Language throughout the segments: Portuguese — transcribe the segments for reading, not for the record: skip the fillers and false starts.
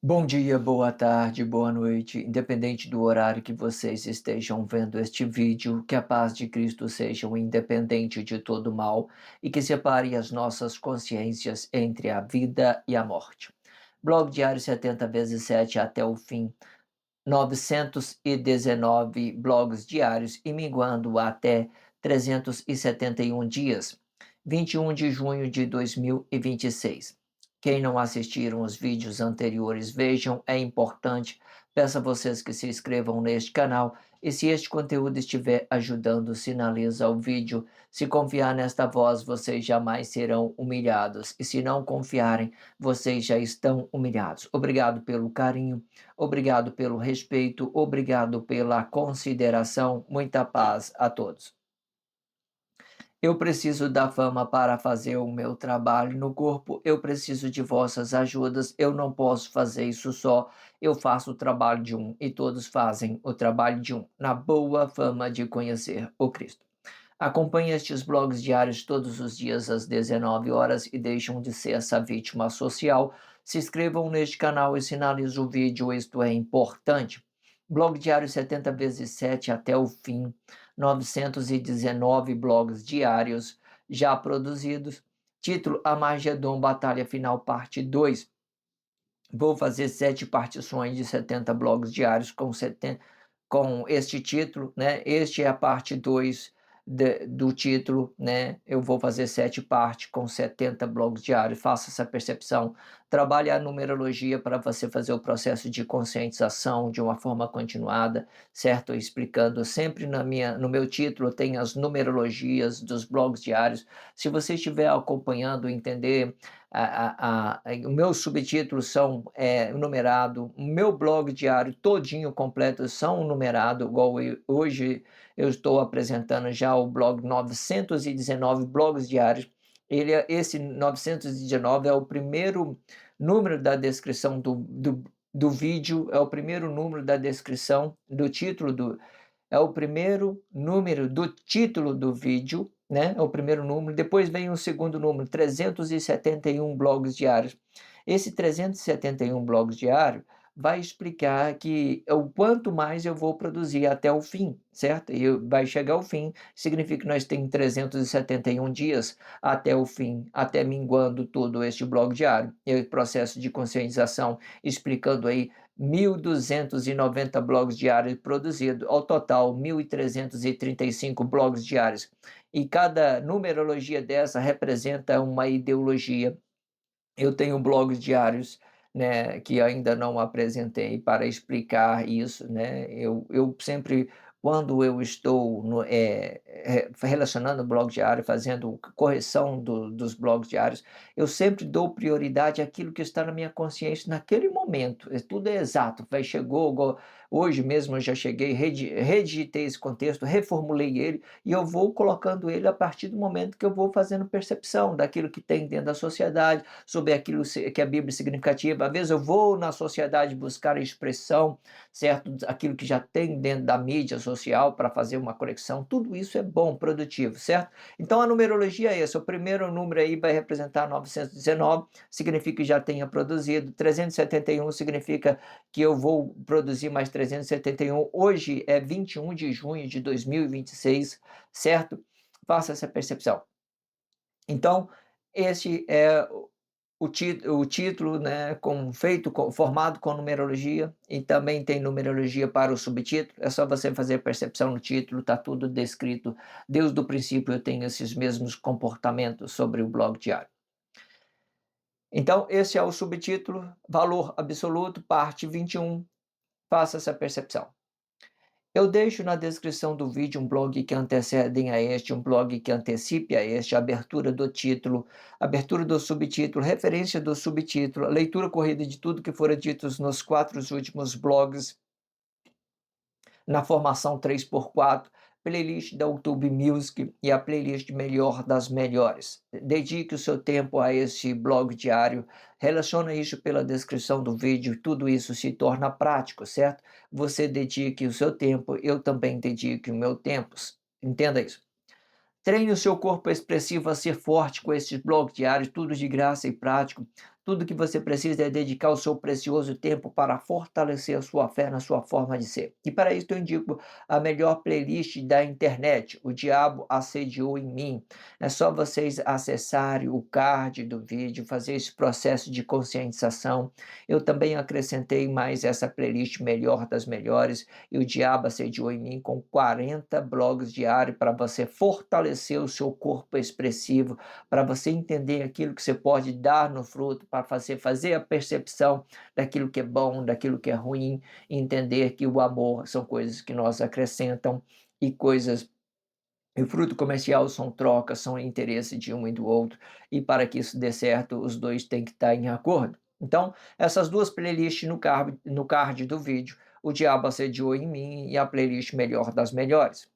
Bom dia, boa tarde, boa noite, independente do horário que vocês estejam vendo este vídeo, que a paz de Cristo seja o independente de todo mal e que separe as nossas consciências entre a vida e a morte. Blog diário 70 vezes 7 até o fim, 919 blogs diários e minguando até 371 dias, 21 de junho de 2026. Quem não assistiram os vídeos anteriores, vejam, é importante. Peço a vocês que se inscrevam neste canal e se este conteúdo estiver ajudando, sinaliza o vídeo. Se confiar nesta voz, vocês jamais serão humilhados e se não confiarem, vocês já estão humilhados. Obrigado pelo carinho. Obrigado pelo respeito, obrigado pela consideração. Muita paz a todos. Eu preciso da fama para fazer o meu trabalho no corpo, eu preciso de vossas ajudas, eu não posso fazer isso só, eu faço o trabalho de um e todos fazem o trabalho de um, na boa fama de conhecer o Cristo. Acompanhe estes blogs diários todos os dias às 19 horas e deixem de ser essa vítima social. Se inscrevam neste canal e sinalizem o vídeo, isto é importante. Blog diário 70 vezes 7 até o fim, 919 blogs diários já produzidos. Título: Amagedon Batalha Final Parte 2. Vou fazer 7 partições de 70 blogs diários com este título, né? Este é a parte 2 do título, né? Eu vou fazer 7 partes com 70 blogs diários. Faça essa percepção. Trabalhe a numerologia para você fazer o processo de conscientização de uma forma continuada, certo? Explicando sempre no meu título tem as numerologias dos blogs diários. Se você estiver acompanhando, entender o meu subtítulo são numerado, o meu blog diário todinho completo são numerado, igual hoje eu estou apresentando já o blog 919 blogs diários. Esse 919 é o primeiro número da descrição do vídeo, é o primeiro número da descrição do título é o primeiro número do título do vídeo, né? É o primeiro número. Depois vem o segundo número, 371 blogs diários. Esse 371 blogs diários vai explicar que o quanto mais eu vou produzir até o fim, certo? E vai chegar ao fim, significa que nós temos 371 dias até o fim, até minguando todo este blog diário. E o processo de conscientização explicando aí 1.290 blogs diários produzidos, ao total 1.335 blogs diários. E cada numerologia dessa representa uma ideologia. Eu tenho blogs diários, né, que ainda não apresentei para explicar isso, né? Eu sempre, quando eu estou relacionando o blog diário, fazendo correção dos blogs diários, eu sempre dou prioridade àquilo que está na minha consciência naquele momento. Tudo é exato. Hoje mesmo eu já cheguei, redigitei esse contexto, reformulei ele e eu vou colocando ele a partir do momento que eu vou fazendo percepção daquilo que tem dentro da sociedade, sobre aquilo que a Bíblia é significativa. Às vezes eu vou na sociedade buscar a expressão, certo? Aquilo que já tem dentro da mídia social para fazer uma conexão. Tudo isso é bom, produtivo, certo? Então a numerologia é essa. O primeiro número aí vai representar 919, significa que já tenha produzido. 371 significa que eu vou produzir mais 371. Hoje é 21 de junho de 2026, certo? Faça essa percepção. Então, este é o título, né, formado com numerologia, e também tem numerologia para o subtítulo. É só você fazer percepção no título, está tudo descrito. Desde o princípio eu tenho esses mesmos comportamentos sobre o blog diário. Então, esse é o subtítulo, valor absoluto, parte 21. Faça essa percepção. Eu deixo na descrição do vídeo um blog que antecede a este, um blog que antecipe a este, a abertura do título, abertura do subtítulo, referência do subtítulo, leitura corrida de tudo que fora dito nos 4 últimos blogs, na formação 3x4, playlist da YouTube Music e a playlist Melhor das Melhores. Dedique o seu tempo a esse blog diário, relaciona isso pela descrição do vídeo, tudo isso se torna prático, certo? Você dedique o seu tempo, eu também dedique o meu tempo, entenda isso. Treine o seu corpo expressivo a ser forte com esses blogs diários, tudo de graça e prático. Tudo que você precisa é dedicar o seu precioso tempo para fortalecer a sua fé na sua forma de ser. E para isso eu indico a melhor playlist da internet, O Diabo Assediou em Mim. É só vocês acessarem o card do vídeo, fazer esse processo de conscientização. Eu também acrescentei mais essa playlist Melhor das Melhores e O Diabo Assediou em Mim com 40 blogs diários para você fortalecer o seu corpo expressivo, para você entender aquilo que você pode dar no fruto, para fazer a percepção daquilo que é bom, daquilo que é ruim, entender que o amor são coisas que nós acrescentam e coisas e o fruto comercial são trocas, são interesse de um e do outro, e para que isso dê certo, os dois têm que estar em acordo. Então, essas duas playlists no card do vídeo, O Diabo Assediou em Mim e a playlist Melhor das Melhores.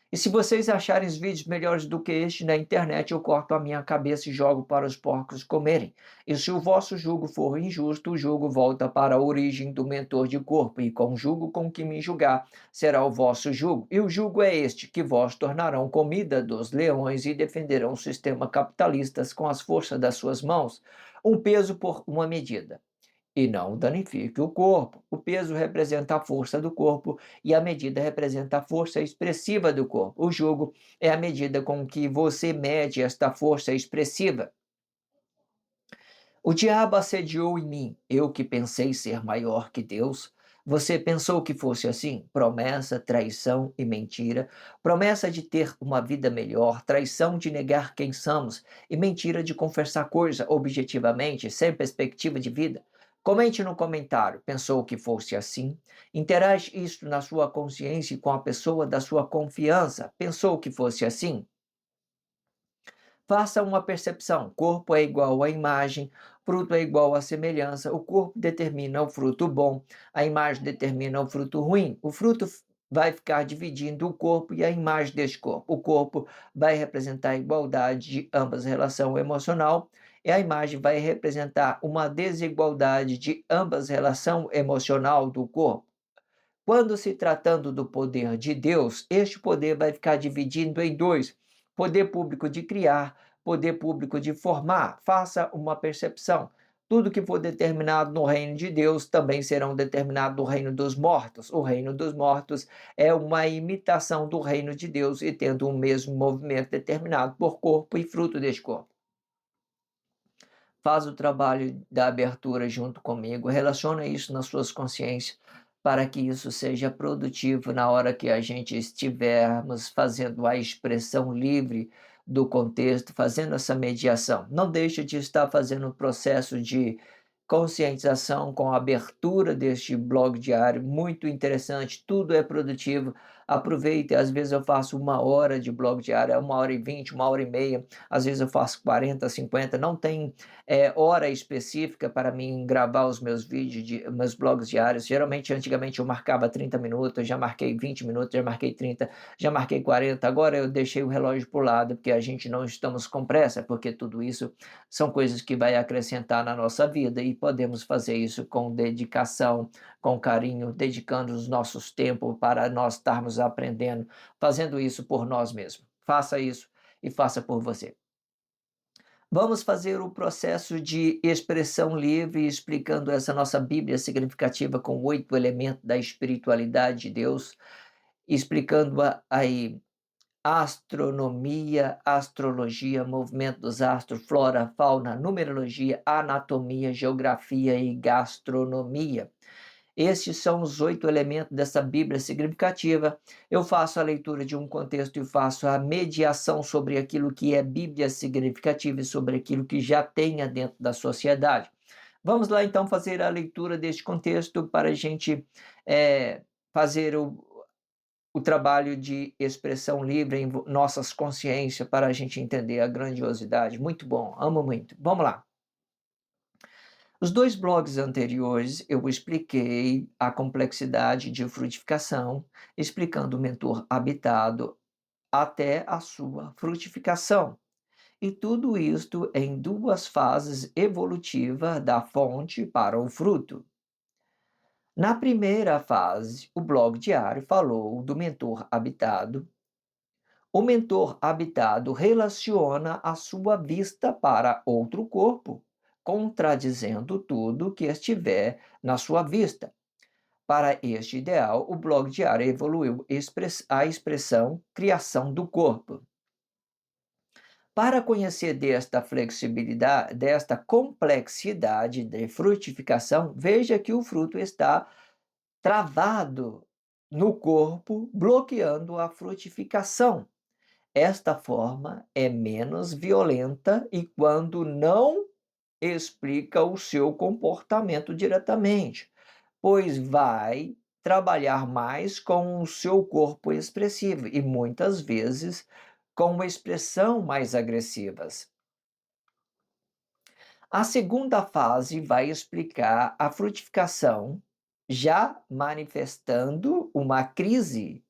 E se vocês acharem os vídeos melhores do que este na internet, eu corto a minha cabeça e jogo para os porcos comerem. E se o vosso jugo for injusto, o jugo volta para a origem do mentor de corpo, e com o jugo com que me julgar, será o vosso jugo. E o jugo é este, que vós tornarão comida dos leões e defenderão o sistema capitalista com as forças das suas mãos, um peso por uma medida e não danifique o corpo. O peso representa a força do corpo e a medida representa a força expressiva do corpo. O jugo é a medida com que você mede esta força expressiva. O diabo assediou em mim, eu que pensei ser maior que Deus. Você pensou que fosse assim? Promessa, traição e mentira. Promessa de ter uma vida melhor, traição de negar quem somos e mentira de confessar coisa objetivamente, sem perspectiva de vida. Comente no comentário, pensou que fosse assim? Interage isto na sua consciência e com a pessoa da sua confiança. Pensou que fosse assim? Faça uma percepção. Corpo é igual à imagem, fruto é igual à semelhança. O corpo determina o fruto bom, a imagem determina o fruto ruim. O fruto vai ficar dividindo o corpo e a imagem deste corpo. O corpo vai representar a igualdade de ambas relação emocional e a imagem vai representar uma desigualdade de ambas relação emocional do corpo. Quando se tratando do poder de Deus, este poder vai ficar dividido em dois: poder público de criar, poder público de formar. Faça uma percepção. Tudo que for determinado no reino de Deus também serão determinado no reino dos mortos. O reino dos mortos é uma imitação do reino de Deus e tendo o mesmo movimento determinado por corpo e fruto deste corpo. Faz o trabalho da abertura junto comigo, relaciona isso nas suas consciências, para que isso seja produtivo na hora que a gente estivermos fazendo a expressão livre do contexto, fazendo essa mediação. Não deixe de estar fazendo um processo de conscientização com a abertura deste blog diário, muito interessante, tudo é produtivo. Aproveite, às vezes eu faço 1 hora de blog diário, é 1 hora e 20, 1 hora e meia, às vezes eu faço 40, 50, não tem hora específica para mim gravar os meus vídeos, meus blogs diários. Geralmente, antigamente eu marcava 30 minutos, já marquei 20 minutos, já marquei 30, já marquei 40. Agora eu deixei o relógio para o lado, porque a gente não estamos com pressa, porque tudo isso são coisas que vai acrescentar na nossa vida e podemos fazer isso com dedicação, com carinho, dedicando os nossos tempos para nós estarmos aprendendo, fazendo isso por nós mesmos. Faça isso e faça por você. Vamos fazer o processo de expressão livre, explicando essa nossa Bíblia significativa com 8 elementos da espiritualidade de Deus, explicando aí astronomia, astrologia, movimento dos astros, flora, fauna, numerologia, anatomia, geografia e gastronomia. Estes são os 8 elementos dessa Bíblia significativa. Eu faço a leitura de um contexto e faço a mediação sobre aquilo que é Bíblia significativa e sobre aquilo que já tenha dentro da sociedade. Vamos lá, então, fazer a leitura deste contexto para a gente fazer o trabalho de expressão livre em nossas consciências, para a gente entender a grandiosidade. Muito bom, amo muito. Vamos lá. Os 2 blogs anteriores eu expliquei a complexidade de frutificação, explicando o mentor habitado até a sua frutificação. E tudo isto em 2 fases evolutivas da fonte para o fruto. Na primeira fase, o blog diário falou do mentor habitado. O mentor habitado relaciona a sua vista para outro corpo contradizendo tudo que estiver na sua vista. Para este ideal, o blog diário evoluiu a expressão criação do corpo. Para conhecer desta flexibilidade, desta complexidade de frutificação, veja que o fruto está travado no corpo, bloqueando a frutificação. Esta forma é menos violenta e quando não explica o seu comportamento diretamente, pois vai trabalhar mais com o seu corpo expressivo e muitas vezes com uma expressão mais agressivas. A segunda fase vai explicar a frutificação, já manifestando uma crise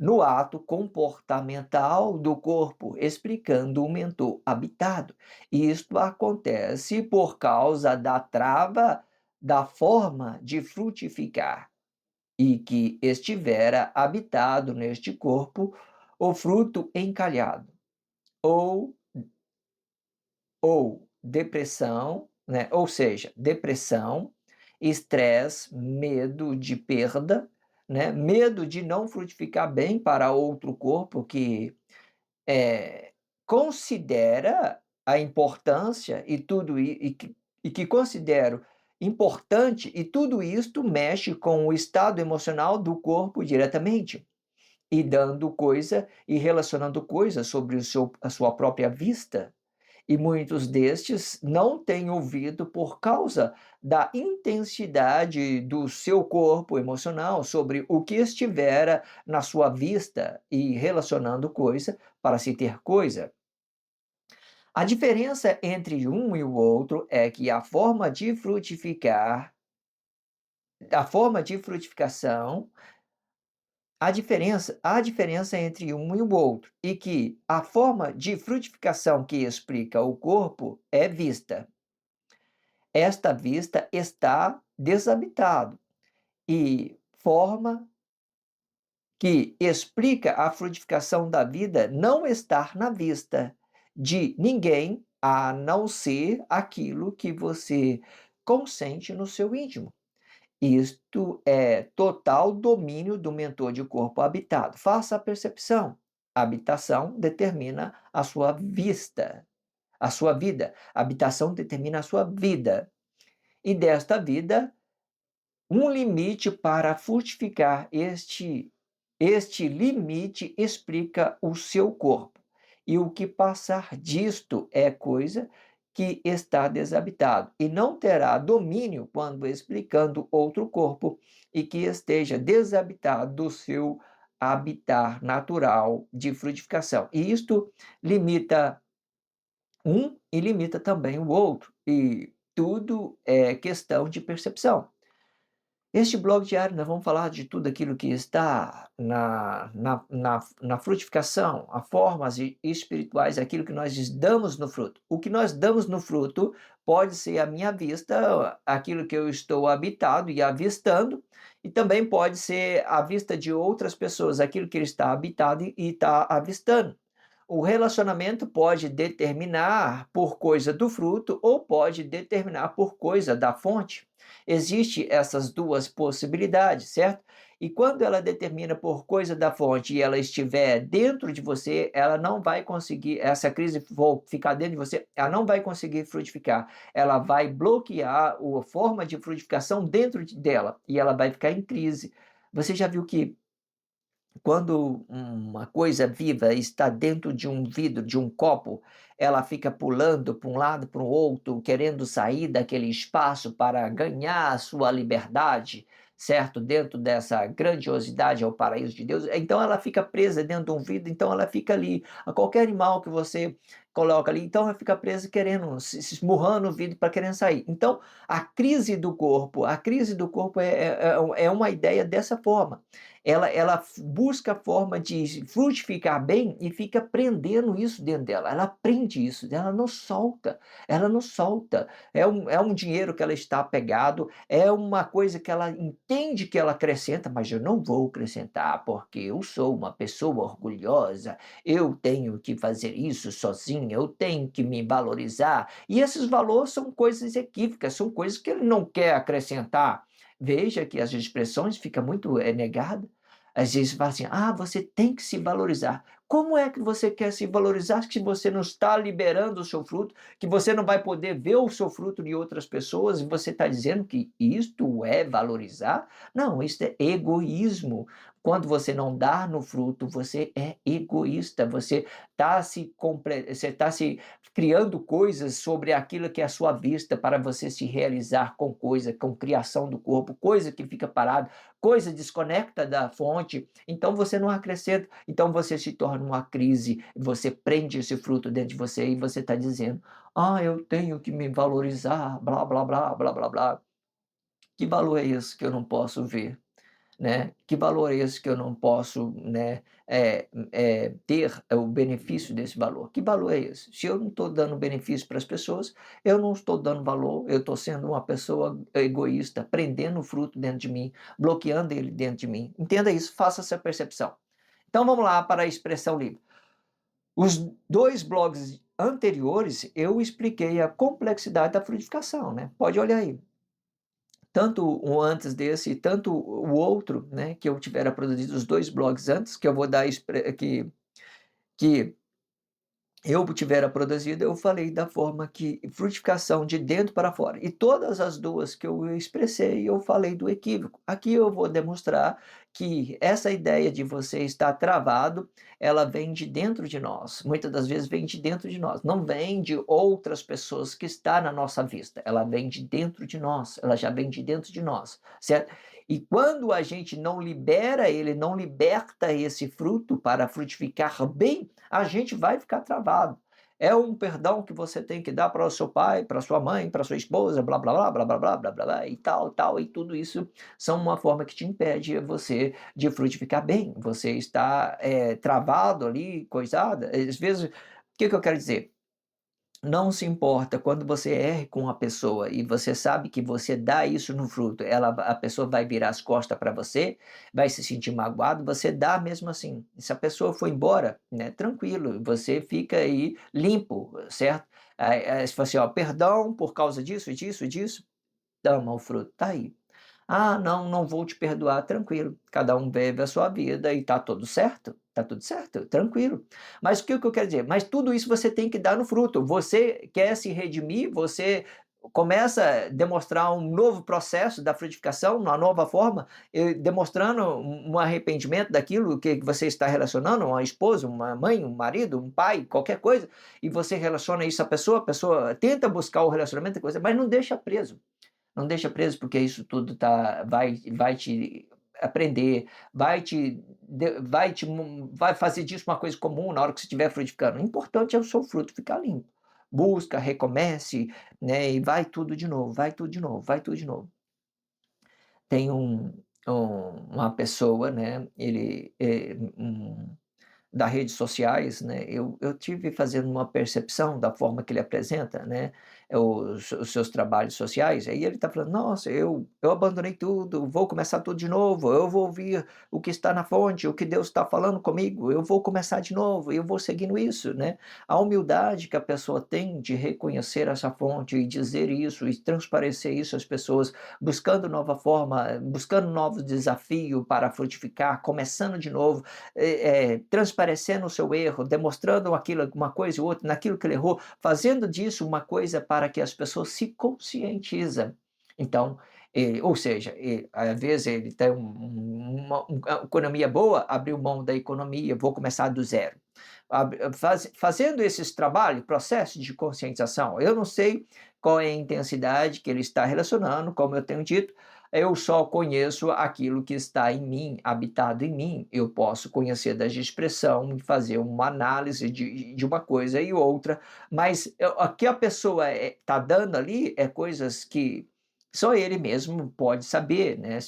no ato comportamental do corpo, explicando o mentor habitado. Isto acontece por causa da trava da forma de frutificar, e que estivera habitado neste corpo o fruto encalhado, ou depressão, né? Ou seja, depressão, estresse, medo de perda, né? Medo de não frutificar bem para outro corpo que considera a importância e tudo e que considero importante e tudo isto mexe com o estado emocional do corpo diretamente e dando coisa e relacionando coisas sobre a sua própria vista. E muitos destes não têm ouvido por causa da intensidade do seu corpo emocional sobre o que estivera na sua vista e relacionando coisa para se ter coisa. A diferença entre um e o outro é que a forma de frutificação, há diferença entre um e o outro, e que a forma de frutificação que explica o corpo é vista. Esta vista está desabitado e forma que explica a frutificação da vida não estar na vista de ninguém a não ser aquilo que você consente no seu íntimo. Isto é total domínio do mentor de corpo habitado. Faça a percepção. A habitação determina a sua vista, a sua vida. A habitação determina a sua vida. E desta vida, um limite para frutificar. Este limite explica o seu corpo. E o que passar disto é coisa que está desabitado e não terá domínio quando explicando outro corpo e que esteja desabitado do seu habitar natural de frutificação. E isto limita um e limita também o outro. E tudo é questão de percepção. Este blog diário nós vamos falar de tudo aquilo que está na frutificação, as formas espirituais, aquilo que nós damos no fruto. O que nós damos no fruto pode ser a minha vista, aquilo que eu estou habitado e avistando, e também pode ser a vista de outras pessoas, aquilo que ele está habitado e está avistando. O relacionamento pode determinar por coisa do fruto ou pode determinar por coisa da fonte. Existem essas duas possibilidades, certo? E quando ela determina por coisa da fonte e ela estiver dentro de você, ela não vai conseguir, essa crise for ficar dentro de você, ela não vai conseguir frutificar. Ela vai bloquear a forma de frutificação dentro dela e ela vai ficar em crise. Você já viu que quando uma coisa viva está dentro de um vidro, de um copo, ela fica pulando para um lado, para o outro, querendo sair daquele espaço para ganhar a sua liberdade, certo? Dentro dessa grandiosidade ao paraíso de Deus. Então ela fica presa dentro de um vidro, então ela fica ali. A qualquer animal que você coloca ali, então ela fica presa querendo, se esmurrando o vidro para querendo sair. Então a crise do corpo é uma ideia dessa forma. Ela busca a forma de frutificar bem e fica prendendo isso dentro dela. Ela prende isso, ela não solta, ela não solta. É um dinheiro que ela está apegado, é uma coisa que ela entende que ela acrescenta, mas eu não vou acrescentar porque eu sou uma pessoa orgulhosa, eu tenho que fazer isso sozinho. sim, eu tenho que me valorizar. E esses valores são coisas equívocas, são coisas que ele não quer acrescentar. Veja que as expressões ficam muito negadas. Às vezes fala assim, você tem que se valorizar. Como é que você quer se valorizar se você não está liberando o seu fruto, que você não vai poder ver o seu fruto de outras pessoas e você está dizendo que isto é valorizar? Não, isso é egoísmo. Quando você não dá no fruto, você é egoísta, você está se criando coisas sobre aquilo que é a sua vista para você se realizar com coisa, com criação do corpo, coisa que fica parada, coisa desconecta da fonte, então você não acrescenta, então você se torna uma crise, você prende esse fruto dentro de você e você está dizendo, eu tenho que me valorizar, blá, blá, blá, blá, blá, blá. Que valor é esse que eu não posso ver? Né? Que valor é esse que eu não posso, né, ter o benefício desse valor? Que valor é esse? Se eu não estou dando benefício para as pessoas, eu não estou dando valor, eu estou sendo uma pessoa egoísta, prendendo o fruto dentro de mim, bloqueando ele dentro de mim. Entenda isso, faça essa percepção. Então vamos lá para a expressão livre. Os dois blogs anteriores eu expliquei a complexidade da frutificação, né? Pode olhar aí. Tanto o antes desse, tanto o outro, né, que eu tivera produzido os 2 blogs antes, que eu vou dar que eu tivera produzido, eu falei da forma que frutificação de dentro para fora. E todas as duas que eu expressei, eu falei do equívoco. Aqui eu vou demonstrar que essa ideia de você estar travado, ela vem de dentro de nós. Muitas das vezes vem de dentro de nós. Não vem de outras pessoas que está na nossa vista. Ela vem de dentro de nós. Ela já vem de dentro de nós, certo? E quando a gente não libera ele, não liberta esse fruto para frutificar bem, a gente vai ficar travado. É um perdão que você tem que dar para o seu pai, para sua mãe, para sua esposa, blá, blá, blá, blá, blá, blá, blá, blá, blá, e tal, tal, e tudo isso são uma forma que te impede você de frutificar bem. Você está travado ali, coisado. Às vezes, o que eu quero dizer? Não se importa quando você erre com a pessoa e você sabe que você dá isso no fruto, a pessoa vai virar as costas para você, vai se sentir magoado, você dá mesmo assim. Se a pessoa for embora, né, tranquilo, você fica aí limpo, certo? Aí você fala assim, ó, perdão por causa disso, disso, disso, toma o fruto, tá aí. Não, não vou te perdoar, tranquilo. Cada um vive a sua vida e tá tudo certo, tranquilo. Mas o que eu quero dizer? Mas tudo isso você tem que dar no fruto. Você quer se redimir, você começa a demonstrar um novo processo da frutificação, uma nova forma, demonstrando um arrependimento daquilo que você está relacionando, uma esposa, uma mãe, um marido, um pai, qualquer coisa, e você relaciona isso à pessoa, a pessoa tenta buscar o relacionamento, mas não deixa preso. Não deixa preso, porque isso tudo vai te aprender, vai fazer disso uma coisa comum na hora que você estiver frutificando. O importante é o seu fruto ficar limpo. Busca, recomece, né, e vai tudo de novo, vai tudo de novo, vai tudo de novo. Tem uma pessoa, né, ele das redes sociais, né, eu tive fazendo uma percepção da forma que ele apresenta, né, os seus trabalhos sociais, aí ele está falando, nossa, eu abandonei tudo, vou começar tudo de novo, eu vou ouvir o que está na fonte, o que Deus está falando comigo, eu vou começar de novo, eu vou seguindo isso, né? A humildade que a pessoa tem de reconhecer essa fonte e dizer isso e transparecer isso às pessoas, buscando nova forma, buscando novos desafios para frutificar, começando de novo, transparecendo o seu erro, demonstrando aquilo, uma coisa e outra, naquilo que ele errou, fazendo disso uma coisa para que as pessoas se conscientizem. Então, ou seja, às vezes ele tem uma economia boa, abriu mão da economia, vou começar do zero. Fazendo esses trabalhos, processos de conscientização, eu não sei qual é a intensidade que ele está relacionando, como eu tenho dito, eu só conheço aquilo que está em mim, habitado em mim. Eu posso conhecer da expressão e fazer uma análise de uma coisa e outra, mas o que a pessoa está dando ali é coisas que só ele mesmo pode saber, né?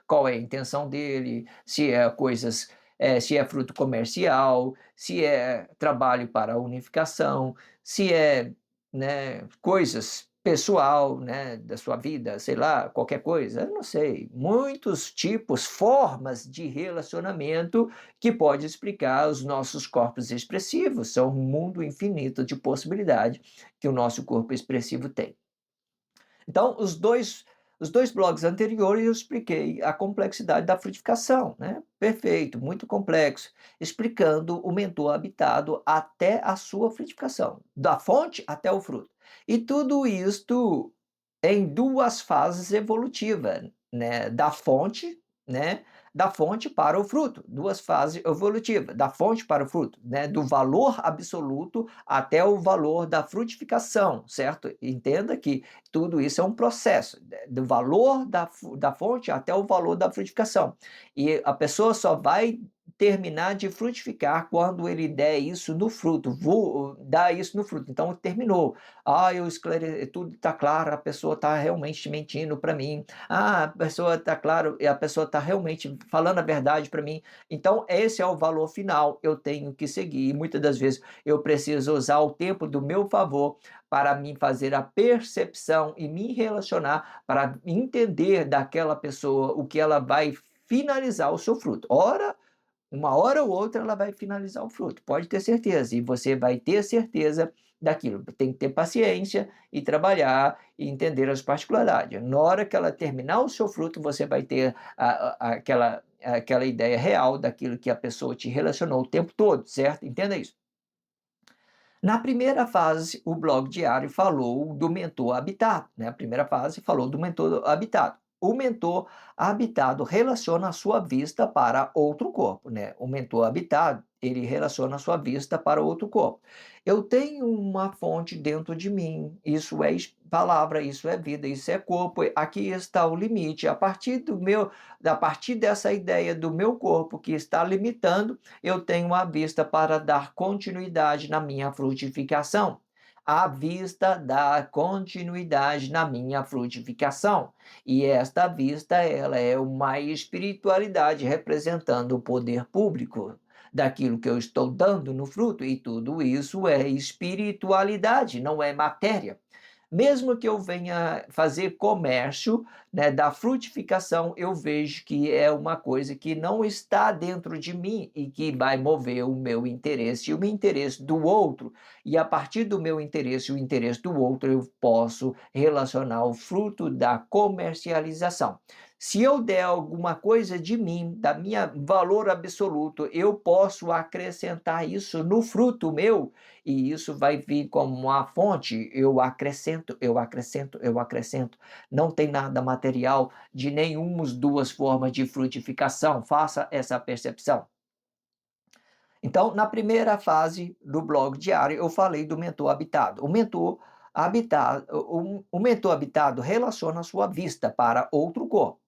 Qual é a intenção dele, se é coisas, se é fruto comercial, se é trabalho para a unificação, se é, né, coisas pessoal, né, da sua vida, sei lá, qualquer coisa, eu não sei, muitos tipos, formas de relacionamento que pode explicar os nossos corpos expressivos, são um mundo infinito de possibilidade que o nosso corpo expressivo tem. Então, os dois blogs anteriores eu expliquei a complexidade da frutificação, né? Perfeito, muito complexo, explicando o mentor habitado até a sua frutificação, da fonte até o fruto. E tudo isto em duas fases evolutivas, né? Né? Da fonte para o fruto, duas fases evolutivas, da fonte para o fruto, né? Do valor absoluto até o valor da frutificação, certo? Entenda que tudo isso é um processo, né, do valor da fonte até o valor da frutificação. E a pessoa só vai terminar de frutificar quando ele der isso no fruto, dar isso no fruto. Então, terminou. Ah, eu esclareci, tudo está claro, a pessoa está realmente mentindo para mim. Ah, a pessoa está claro, e a pessoa está realmente falando a verdade para mim. Então, esse é o valor final, eu tenho que seguir. E muitas das vezes eu preciso usar o tempo do meu favor para me fazer a percepção e me relacionar para entender daquela pessoa o que ela vai finalizar o seu fruto. Ora, uma hora ou outra ela vai finalizar o fruto, pode ter certeza, e você vai ter certeza daquilo. Tem que ter paciência e trabalhar e entender as particularidades. Na hora que ela terminar o seu fruto, você vai ter aquela ideia real daquilo que a pessoa te relacionou o tempo todo, certo? Entenda isso. Na primeira fase, o blog diário falou do mentor habitado, né? A primeira fase falou do mentor habitado. O mentor habitado relaciona a sua vista para outro corpo, né? O mentor habitado, ele relaciona a sua vista para outro corpo. Eu tenho uma fonte dentro de mim, isso é palavra, isso é vida, isso é corpo, aqui está o limite. A partir dessa ideia do meu corpo que está limitando, eu tenho a vista para dar continuidade na minha frutificação. A vista dá continuidade na minha frutificação. E esta vista, ela é uma espiritualidade representando o poder público daquilo que eu estou dando no fruto, e tudo isso é espiritualidade, não é matéria. Mesmo que eu venha fazer comércio, né, da frutificação, eu vejo que é uma coisa que não está dentro de mim e que vai mover o meu interesse e o interesse do outro. E a partir do meu interesse e o interesse do outro, eu posso relacionar o fruto da comercialização. Se eu der alguma coisa de mim, da minha valor absoluto, eu posso acrescentar isso no fruto meu, e isso vai vir como uma fonte, eu acrescento, eu acrescento, eu acrescento. Não tem nada material de nenhuma das duas formas de frutificação, faça essa percepção. Então, na primeira fase do blog diário, eu falei do mentor habitado. O mentor habitado relaciona a sua vista para outro corpo,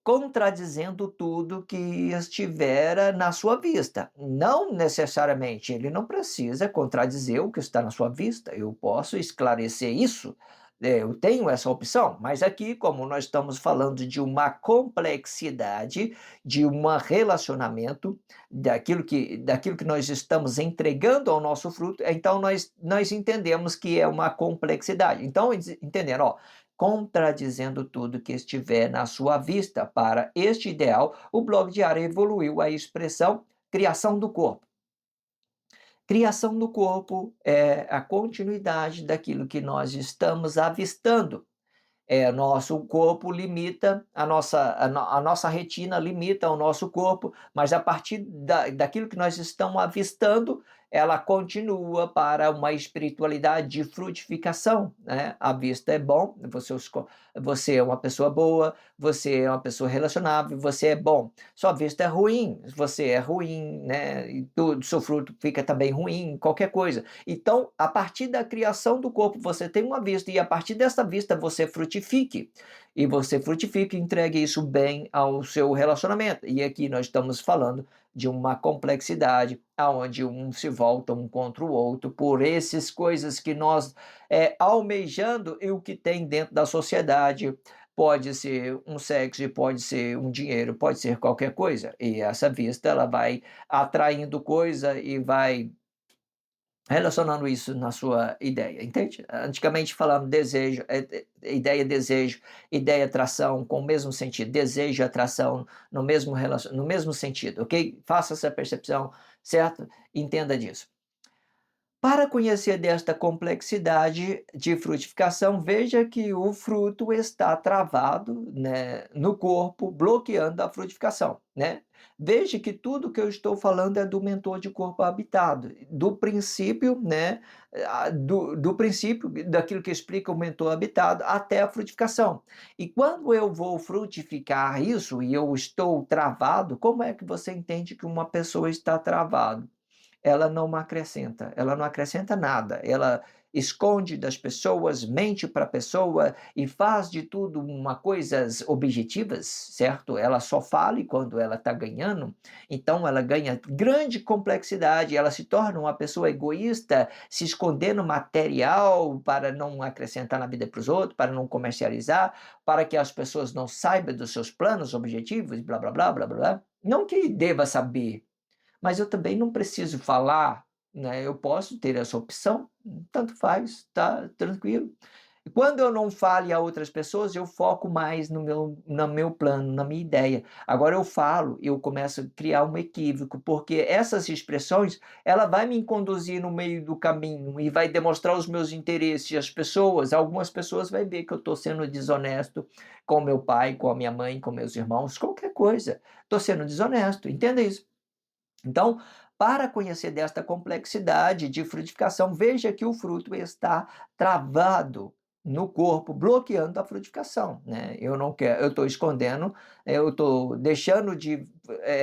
contradizendo tudo que estivera na sua vista. Não necessariamente, ele não precisa contradizer o que está na sua vista, eu posso esclarecer isso, eu tenho essa opção, mas aqui, como nós estamos falando de uma complexidade, de um relacionamento, daquilo que nós estamos entregando ao nosso fruto, então nós entendemos que é uma complexidade. Então, entenderam, ó, contradizendo tudo que estiver na sua vista. Para este ideal, o blog diário evoluiu a expressão criação do corpo. Criação do corpo é a continuidade daquilo que nós estamos avistando. Nosso corpo limita, a nossa retina limita o nosso corpo, mas a partir daquilo que nós estamos avistando, ela continua para uma espiritualidade de frutificação, né? A vista é bom, você é uma pessoa boa, você é uma pessoa relacionável, você é bom. Sua vista é ruim, você é ruim, né? E tudo, seu fruto fica também ruim, qualquer coisa. Então, a partir da criação do corpo, você tem uma vista, e a partir dessa vista você frutifique. E você frutifique e entregue isso bem ao seu relacionamento. E aqui nós estamos falando de uma complexidade, aonde um se volta um contra o outro, por essas coisas que nós almejando, e o que tem dentro da sociedade. Pode ser um sexo, pode ser um dinheiro, pode ser qualquer coisa. E essa vista, ela vai atraindo coisa e vai Relacionando isso na sua ideia, entende? Antigamente falando desejo, ideia, desejo, ideia, atração, com o mesmo sentido, desejo e atração no mesmo sentido, ok? Faça essa percepção, certo? Entenda disso. Para conhecer desta complexidade de frutificação, veja que o fruto está travado, né, no corpo, bloqueando a frutificação, né? Veja que tudo que eu estou falando é do mentor de corpo habitado, do princípio, né, do princípio daquilo que explica o mentor habitado até a frutificação. E quando eu vou frutificar isso e eu estou travado, como é que você entende que uma pessoa está travada? Ela não acrescenta nada, ela esconde das pessoas, mente para a pessoa e faz de tudo uma coisas objetivas, certo? Ela só fala quando ela está ganhando, então ela ganha grande complexidade, ela se torna uma pessoa egoísta, se esconder no material para não acrescentar na vida para os outros, para não comercializar, para que as pessoas não saibam dos seus planos, objetivos, blá blá blá blá blá blá. Não que deva saber, mas eu também não preciso falar, né, eu posso ter essa opção, tanto faz, tá tranquilo. E quando eu não falo a outras pessoas, eu foco mais no meu plano, na minha ideia. Agora eu falo, eu começo a criar um equívoco, porque essas expressões, ela vai me conduzir no meio do caminho e vai demonstrar os meus interesses. As pessoas, algumas pessoas vai ver que eu estou sendo desonesto com meu pai, com a minha mãe, com meus irmãos, qualquer coisa. Estou sendo desonesto, entenda isso. Então, para conhecer desta complexidade de frutificação, veja que o fruto está travado no corpo, bloqueando a frutificação, né? Eu não quero, eu estou escondendo, eu estou deixando de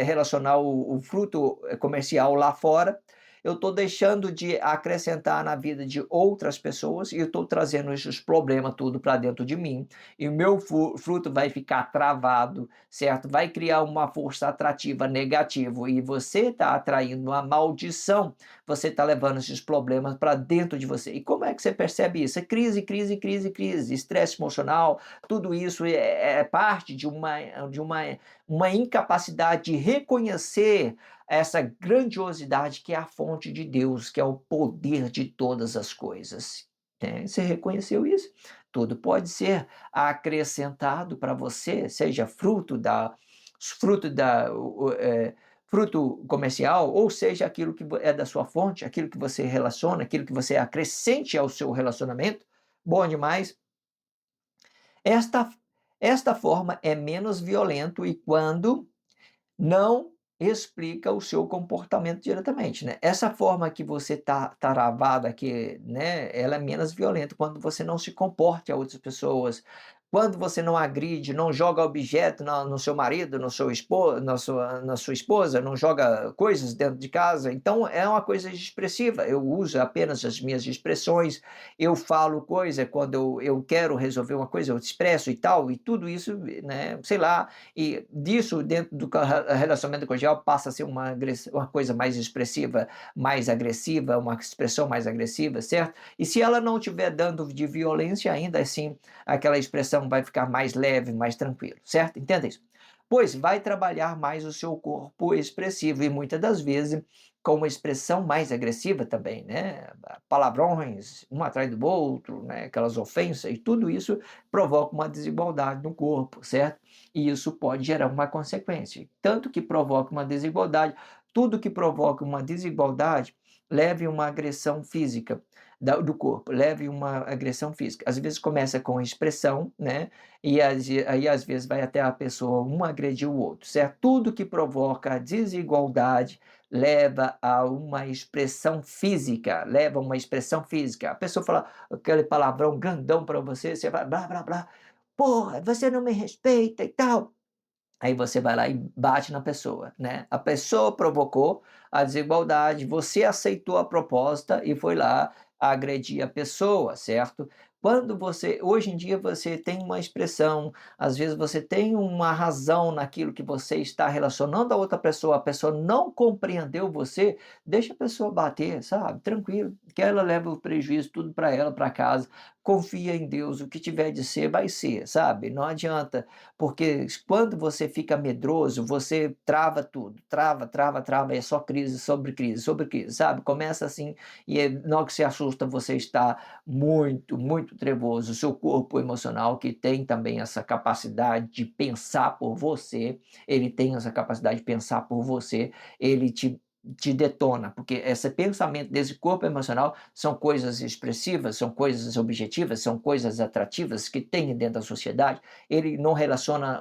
relacionar o fruto comercial lá fora, eu estou deixando de acrescentar na vida de outras pessoas e eu estou trazendo esses problemas tudo para dentro de mim. E o meu fruto vai ficar travado, certo? Vai criar uma força atrativa negativa e você está atraindo uma maldição, você está levando esses problemas para dentro de você. E como é que você percebe isso? É crise, crise, crise, crise, estresse emocional, tudo isso é parte de uma incapacidade de reconhecer essa grandiosidade que é a fonte de Deus, que é o poder de todas as coisas. Né? Você reconheceu isso? Tudo pode ser acrescentado para você, seja fruto comercial, ou seja aquilo que é da sua fonte, aquilo que você relaciona, aquilo que você acrescente ao seu relacionamento, bom demais. Esta, esta forma é menos violento e quando não explica o seu comportamento diretamente, né? Essa forma que você tá travado aqui, né, ela é menos violenta quando você não se comporta a outras pessoas, quando você não agride, não joga objeto no seu marido, no seu na sua esposa, não joga coisas dentro de casa. Então é uma coisa expressiva. Eu uso apenas as minhas expressões, eu falo coisa quando eu quero resolver uma coisa, eu expresso e tal, e tudo isso, né, sei lá, e disso dentro do relacionamento conjugal passa a ser uma coisa mais expressiva, mais agressiva, uma expressão mais agressiva, certo? E se ela não estiver dando de violência, ainda assim, aquela expressão vai ficar mais leve, mais tranquilo, certo? Entenda isso. Pois vai trabalhar mais o seu corpo expressivo e muitas das vezes com uma expressão mais agressiva também, né? Palavrões, um atrás do outro, né? Aquelas ofensas, e tudo isso provoca uma desigualdade no corpo, certo? E isso pode gerar uma consequência. Tanto que provoca uma desigualdade, tudo que provoca uma desigualdade leve a uma agressão física do corpo, leve uma agressão física. Às vezes começa com expressão, né? E aí às vezes vai até a pessoa um agredir o outro, certo? Tudo que provoca desigualdade leva a uma expressão física, leva a uma expressão física. A pessoa fala aquele palavrão grandão para você, você vai blá blá blá, porra, você não me respeita e tal. Aí você vai lá e bate na pessoa, né? A pessoa provocou a desigualdade, você aceitou a proposta e foi lá agredir a pessoa, certo? Hoje em dia você tem uma expressão, às vezes você tem uma razão naquilo que você está relacionando a outra pessoa, a pessoa não compreendeu você, deixa a pessoa bater, sabe? Tranquilo, que ela leva o prejuízo tudo para ela, para casa, confia em Deus, o que tiver de ser, vai ser, sabe? Não adianta, porque quando você fica medroso, você trava tudo, trava, trava, trava, é só crise sobre crise, sobre crise, sabe? Começa assim, e na hora que se assusta, você está muito, muito trevoso. O seu corpo emocional, que tem também essa capacidade de pensar por você, ele tem essa capacidade de pensar por você, ele te detona, porque esse pensamento desse corpo emocional são coisas expressivas, são coisas objetivas, são coisas atrativas que tem dentro da sociedade. Ele não relaciona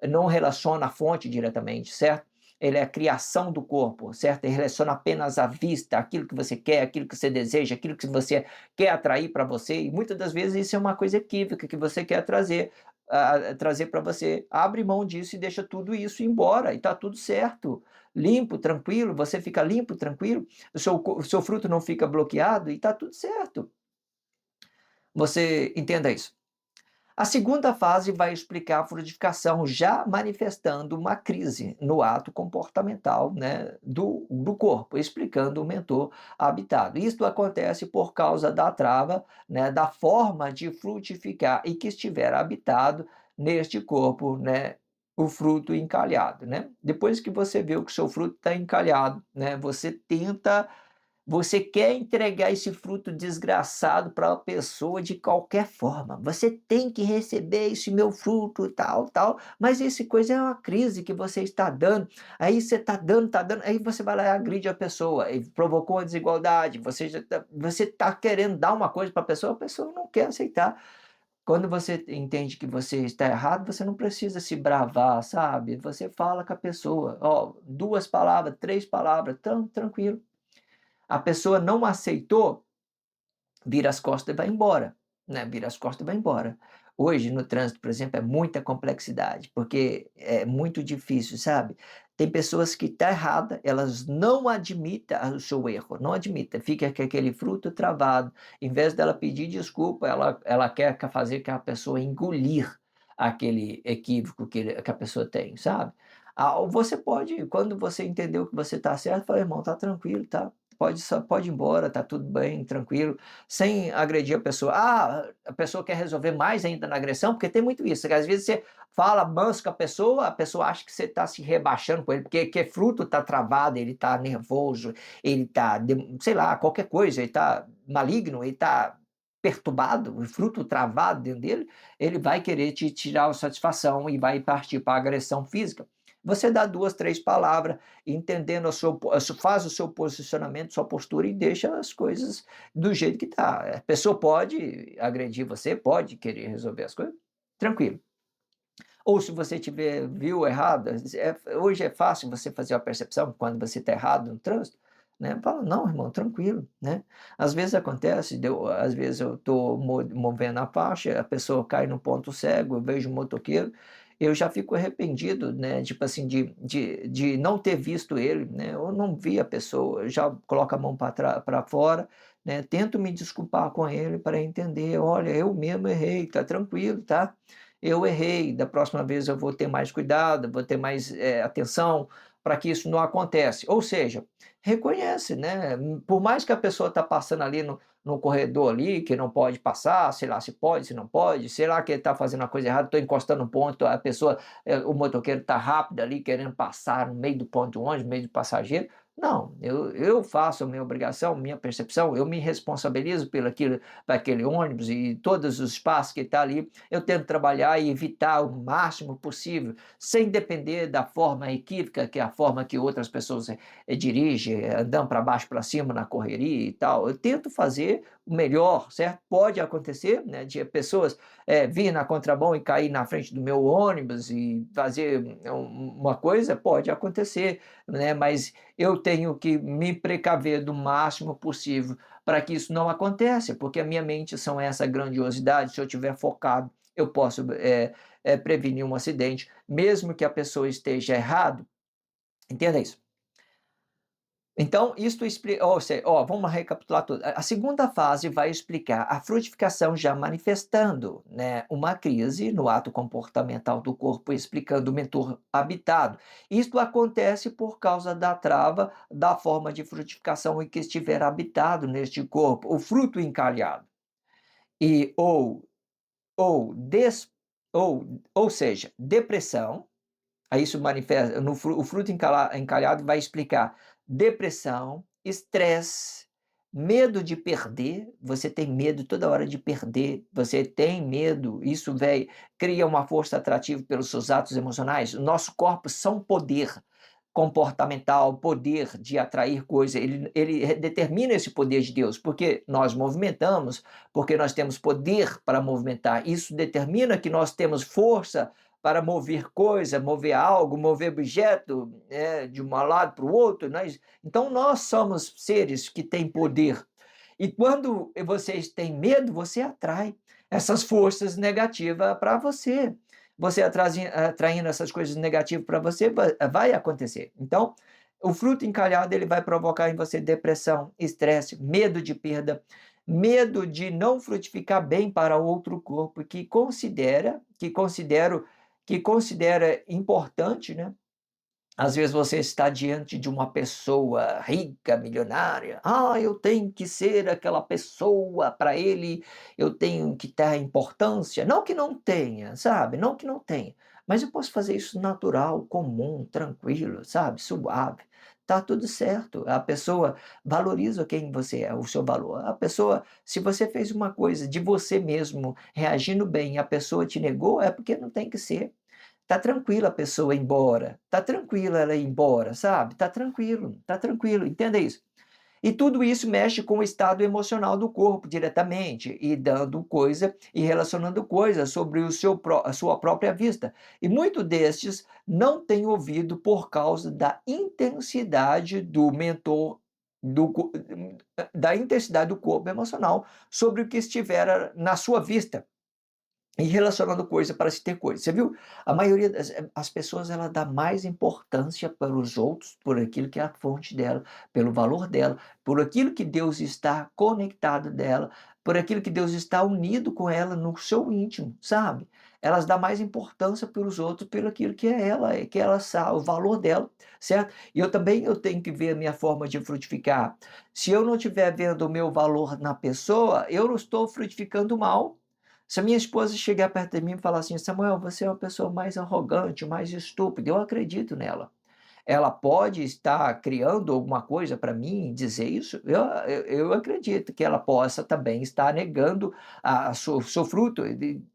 não relaciona a fonte diretamente, certo? Ele é a criação do corpo, certo? Ele relaciona apenas a vista, aquilo que você quer, aquilo que você deseja, aquilo que você quer atrair para você, e muitas das vezes isso é uma coisa equívoca que você quer trazer para você. Abre mão disso e deixa tudo isso embora, e está tudo certo. Limpo, tranquilo, você fica limpo, tranquilo, o seu fruto não fica bloqueado e está tudo certo. Você entenda isso. A segunda fase vai explicar a frutificação já manifestando uma crise no ato comportamental, né, do corpo, explicando o mentor habitado. Isto acontece por causa da trava, né, da forma de frutificar e que estiver habitado neste corpo, né, o fruto encalhado, né? Depois que você vê que o seu fruto está encalhado, né, você quer entregar esse fruto desgraçado para a pessoa de qualquer forma. Você tem que receber esse meu fruto, tal, tal. Mas essa coisa é uma crise que você está dando. Aí você está dando. Aí você vai lá e agride a pessoa. E provocou a desigualdade. Você tá querendo dar uma coisa para a pessoa não quer aceitar. Quando você entende que você está errado, você não precisa se bravar, sabe? Você fala com a pessoa. Ó, 2 palavras, 3 palavras, tão tranquilo. A pessoa não aceitou, vira as costas e vai embora, né, vira as costas e vai embora. Hoje, no trânsito, por exemplo, é muita complexidade, porque é muito difícil, sabe. Tem pessoas que tá errada, elas não admitem o seu erro, não admitem, fica com aquele fruto travado, em vez dela pedir desculpa, ela quer fazer que a pessoa engolir aquele equívoco que a pessoa tem, sabe. Você pode, quando você entendeu que você está certo, fala: "Irmão, tá tranquilo, tá, pode ir embora, tá tudo bem, tranquilo", sem agredir a pessoa. A pessoa quer resolver mais ainda na agressão, porque tem muito isso, que às vezes você fala manso com a pessoa acha que você está se rebaixando com ele, porque que fruto está travado, ele está nervoso, ele está, sei lá, qualquer coisa, ele está maligno, ele está perturbado, o fruto travado dentro dele, ele vai querer te tirar a satisfação e vai partir para a agressão física. Você dá 2, 3 palavras, entendendo faz o seu posicionamento, sua postura e deixa as coisas do jeito que está. A pessoa pode agredir você, pode querer resolver as coisas, tranquilo. Ou se você viu errado, hoje é fácil você fazer a percepção quando você está errado no trânsito, né? Fala, não, irmão, tranquilo, né? Às vezes acontece, às vezes eu estou movendo a faixa, a pessoa cai no ponto cego, eu vejo um motoqueiro, eu já fico arrependido, né? Tipo assim, de não ter visto ele, né? Eu não vi a pessoa, eu já coloco a mão para fora, né? Tento me desculpar com ele para entender, olha, eu mesmo errei, tá tranquilo, tá? Eu errei, da próxima vez eu vou ter mais cuidado, vou ter mais atenção para que isso não acontece. Ou seja, reconhece, né? Por mais que a pessoa está passando ali no corredor ali, que não pode passar, sei lá se pode, se não pode, sei lá que ele está fazendo a coisa errada, estou encostando no ponto, a pessoa, o motoqueiro está rápido ali, querendo passar no meio do ponto de ônibus, no meio do passageiro. Não, eu faço a minha obrigação, minha percepção, eu me responsabilizo para aquele ônibus e todos os espaços que está ali, eu tento trabalhar e evitar o máximo possível, sem depender da forma equívoca, que é a forma que outras pessoas dirigem, andam para baixo, para cima na correria e tal. Eu tento fazer o melhor, certo? Pode acontecer, né, de pessoas vir na contramão e cair na frente do meu ônibus e fazer uma coisa, pode acontecer, né, mas eu tenho que me precaver do máximo possível para que isso não aconteça, porque a minha mente são essa grandiosidade, se eu estiver focado, eu posso prevenir um acidente, mesmo que a pessoa esteja errado, entenda isso. Então, isto explica, vamos recapitular tudo. A segunda fase vai explicar a frutificação já manifestando, né, uma crise no ato comportamental do corpo, explicando o mentor habitado. Isto acontece por causa da trava da forma de frutificação em que estiver habitado neste corpo, o fruto encalhado. e ou, des, ou seja, depressão. Aí isso manifesta, o fruto encalhado vai explicar depressão, estresse, medo de perder, você tem medo toda hora de perder, você tem medo, isso cria uma força atrativa pelos seus atos emocionais. O nosso corpo são poder comportamental, poder de atrair coisas, ele determina esse poder de Deus, porque nós movimentamos, porque nós temos poder para movimentar, isso determina que nós temos força para mover coisa, mover algo, mover objeto, de um lado para o outro. Então nós somos seres que têm poder. E quando vocês têm medo, você atrai essas forças negativas para você. Você atraindo essas coisas negativas para você, vai acontecer. Então, o fruto encalhado ele vai provocar em você depressão, estresse, medo de perda, medo de não frutificar bem para outro corpo que considera importante, né? Às vezes você está diante de uma pessoa rica, milionária. Ah, eu tenho que ser aquela pessoa para ele, eu tenho que ter importância. Não que não tenha, sabe? Não que não tenha. Mas eu posso fazer isso natural, comum, tranquilo, sabe? Suave. Tá tudo certo. A pessoa valoriza quem você é, o seu valor. A pessoa, se você fez uma coisa de você mesmo, reagindo bem, e a pessoa te negou, é porque não tem que ser. Tá tranquila a pessoa ir embora, tá tranquila ela ir embora, sabe? Tá tranquilo, entenda isso. E tudo isso mexe com o estado emocional do corpo diretamente e dando coisa e relacionando coisas sobre a sua própria vista. E muito destes não têm ouvido por causa da intensidade do mentor, da intensidade do corpo emocional sobre o que estiver na sua vista. E relacionando coisa para se ter coisa. Você viu? A maioria das pessoas ela dá mais importância para os outros, por aquilo que é a fonte dela, pelo valor dela, por aquilo que Deus está conectado dela, por aquilo que Deus está unido com ela no seu íntimo, sabe? Elas dão mais importância pelos outros, pelo aquilo que é ela, que ela sabe, o valor dela, certo? E eu tenho que ver a minha forma de frutificar. Se eu não estiver vendo o meu valor na pessoa, eu não estou frutificando mal. Se a minha esposa chegar perto de mim e falar assim, Samuel, você é uma pessoa mais arrogante, mais estúpida, eu acredito nela. Ela pode estar criando alguma coisa para mim e dizer isso? Eu acredito que ela possa também estar negando o seu fruto,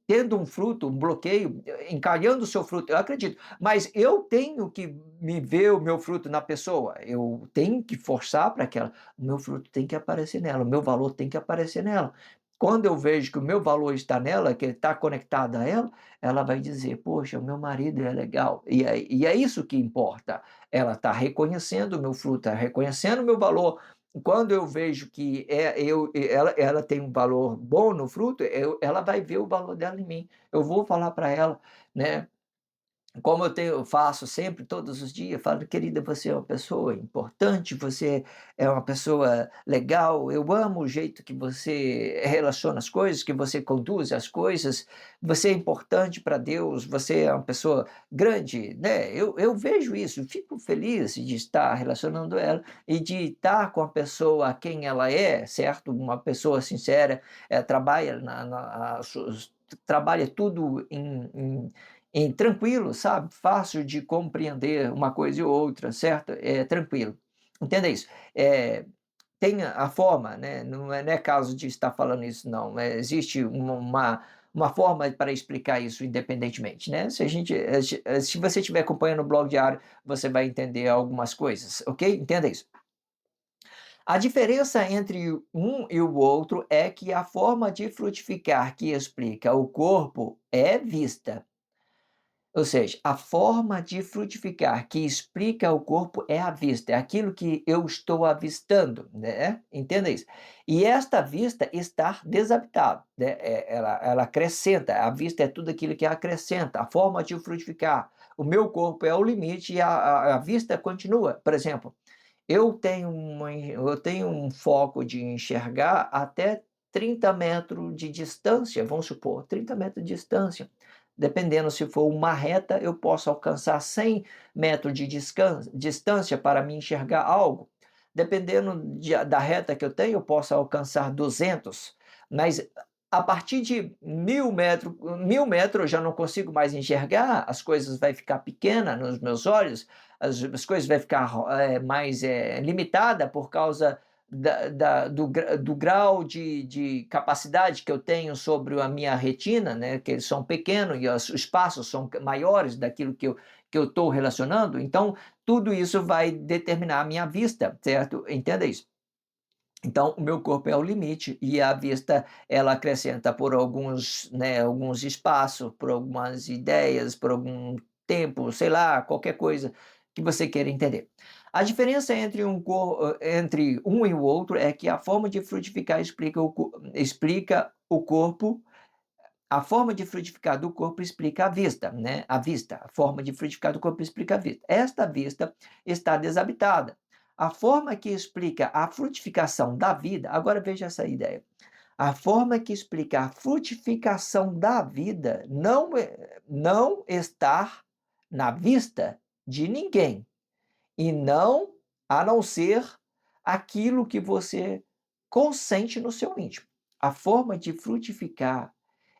tendo um fruto, um bloqueio, encalhando o seu fruto, eu acredito. Mas eu tenho que me ver o meu fruto na pessoa, eu tenho que forçar para que o meu fruto tem que aparecer nela, o meu valor tem que aparecer nela. Quando eu vejo que o meu valor está nela, que ele está conectado a ela, ela vai dizer, poxa, o meu marido é legal. E é isso que importa. Ela está reconhecendo o meu fruto, está reconhecendo o meu valor. Quando eu vejo que ela tem um valor bom no fruto, ela vai ver o valor dela em mim. Eu vou falar para ela, né? Como eu faço sempre, todos os dias, falo, querida, você é uma pessoa importante, você é uma pessoa legal, eu amo o jeito que você relaciona as coisas, que você conduz as coisas, você é importante para Deus, você é uma pessoa grande, né? Eu vejo isso, fico feliz de estar relacionando ela e de estar com a pessoa a quem ela é, certo? Uma pessoa sincera, trabalha trabalha tudo tranquilo, sabe? Fácil de compreender uma coisa e outra, certo? É tranquilo. Entenda isso. Tem a forma, né? Não é caso de estar falando isso, não. Existe uma forma para explicar isso independentemente, né? Se você estiver acompanhando o blog diário, você vai entender algumas coisas, ok? Entenda isso. A diferença entre um e o outro é que a forma de frutificar que explica o corpo é vista. Ou seja, a forma de frutificar que explica o corpo é a vista, é aquilo que eu estou avistando, né? Entenda isso. E esta vista está desabitada, né? Ela acrescenta, a vista é tudo aquilo que acrescenta, a forma de frutificar. O meu corpo é o limite e a vista continua. Por exemplo, eu tenho um foco de enxergar até 30 metros de distância, vamos supor, 30 metros de distância. Dependendo se for uma reta, eu posso alcançar 100 metros de distância para me enxergar algo. Dependendo da reta que eu tenho, eu posso alcançar 200. Mas a partir de 1.000 metros eu já não consigo mais enxergar, as coisas vai ficar pequena nos meus olhos, as coisas vai ficar mais limitada por causa do grau de capacidade que eu tenho sobre a minha retina, né, que eles são pequenos e os espaços são maiores daquilo que eu estou relacionando, então tudo isso vai determinar a minha vista, certo? Entenda isso. Então, o meu corpo é o limite e a vista ela acrescenta por alguns, né, alguns espaços, por algumas ideias, por algum tempo, sei lá, qualquer coisa que você queira entender. A diferença entre um e o outro é que a forma de frutificar explica o corpo, a forma de frutificar do corpo explica a vista, né? A vista, a forma de frutificar do corpo explica a vista. Esta vista está desabitada. A forma que explica a frutificação da vida, agora veja essa ideia. A forma que explica a frutificação da vida não está na vista de ninguém, e não a não ser aquilo que você consente no seu íntimo. A forma de frutificar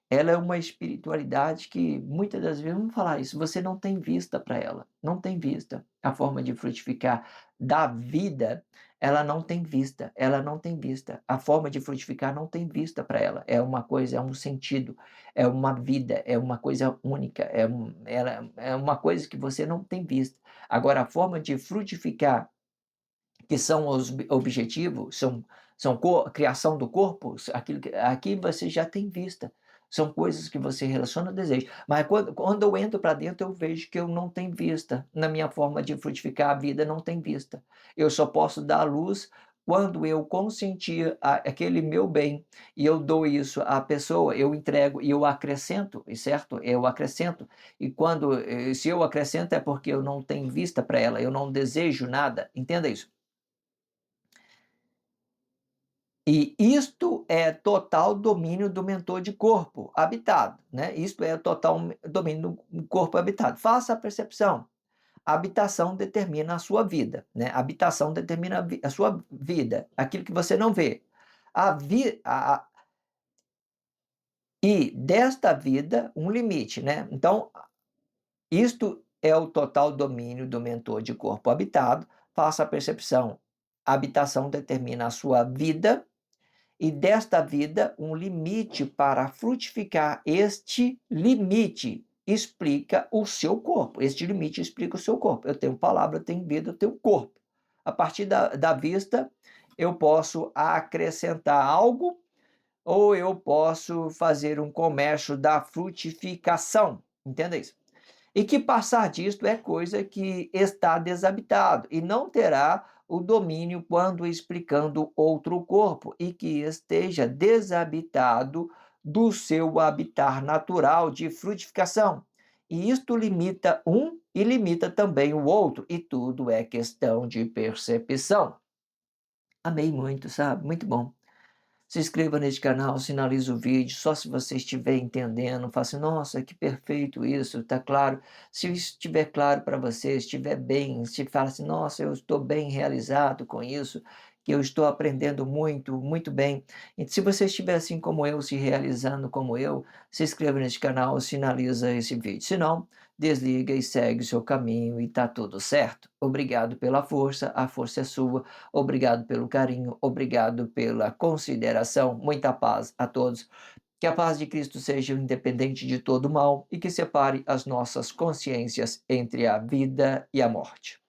ela é uma espiritualidade que muitas das vezes, vamos falar isso, você não tem vista para ela, não tem vista. A forma de frutificar da vida, ela não tem vista, ela não tem vista. A forma de frutificar não tem vista para ela. É uma coisa, é um sentido, é uma vida, é uma coisa única, ela é uma coisa que você não tem vista. Agora, a forma de frutificar, que são os objetivos, são criação do corpo, aqui você já tem vista. São coisas que você relaciona ao desejo. Mas quando eu entro para dentro, eu vejo que eu não tenho vista. Na minha forma de frutificar a vida, não tem vista. Eu só posso dar luz quando eu consentir aquele meu bem e eu dou isso à pessoa, eu entrego e eu acrescento, certo? Eu acrescento. E se eu acrescento é porque eu não tenho vista para ela, eu não desejo nada. Entenda isso. E isto é total domínio do mentor de corpo habitado, né? Isto é total domínio do corpo habitado. Faça a percepção. A habitação determina a sua vida, né? A habitação determina a sua vida, aquilo que você não vê. E desta vida, um limite, né? Então, isto é o total domínio do mentor de corpo habitado. Faça a percepção. A habitação determina a sua vida, e desta vida um limite para frutificar. Este limite explica o seu corpo. Este limite explica o seu corpo. Eu tenho palavra, eu tenho vida, eu tenho corpo. A partir da vista, eu posso acrescentar algo ou eu posso fazer um comércio da frutificação. Entenda isso? E que passar disto é coisa que está desabitado e não terá o domínio quando explicando outro corpo e que esteja desabitado do seu habitar natural de frutificação. E isto limita um e limita também o outro, e tudo é questão de percepção. Amei muito, sabe? Muito bom. Se inscreva neste canal, sinalize o vídeo, só se você estiver entendendo, fala assim, nossa, que perfeito isso, está claro. Se isso estiver claro para você, estiver bem, se fala assim, nossa, eu estou bem realizado com isso, que eu estou aprendendo muito, muito bem. E se você estiver assim como eu, se realizando como eu, se inscreva neste canal, sinaliza esse vídeo. Se não, desliga e segue o seu caminho e está tudo certo. Obrigado pela força, a força é sua. Obrigado pelo carinho, obrigado pela consideração. Muita paz a todos. Que a paz de Cristo seja independente de todo mal e que separe as nossas consciências entre a vida e a morte.